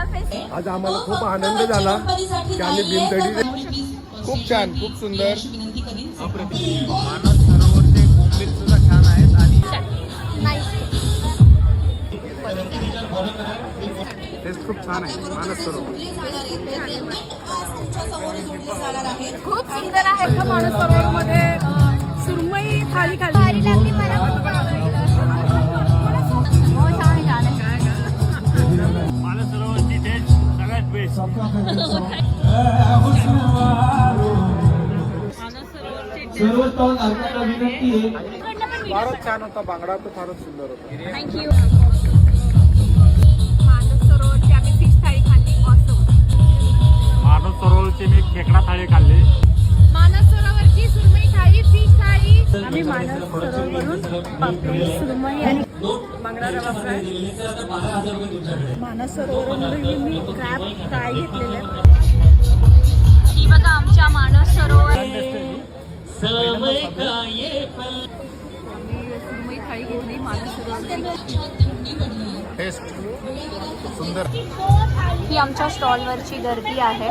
आज आम्हाला खूप आनंद झाला की आम्ही भीमतडी खूप छान, खूप सुंदर. मानस सरोवरचे कोंबडील सुद्धा छान आहेत आणि टेस्ट खूप छान आहे. मानस सरोवर खूप सुंदर आहे. मानस सरोवर मध्ये सुरमई थाळी खाल्ली. मानस सरोवरची टेस्ट सगळ्यात बेस्ट. फारच छान होता. बांगडा तर फारच सुंदर होता. थँक्यू. मानस सरोवरची आम्ही फिश थाळी खाल्ली. मानस सरोवरची मी खेकडा थाळी खाल्ली. मानस सरोवरची सुरमई थाळी, फिश थाळी. आम्ही मानस सरोवरवरून पापडी, सुरमई आणि बांगडा रवा फ्राय. मानस सरोवरवरून मी क्रॅब फ्राय घेतलेले. ही बघा आमच्या मानस सरोवर. सुरमई थाळी घेतली मानस सरोवरची. टेस्ट सुंदर. ही आमच्या स्टॉलवरची गर्दी आहे.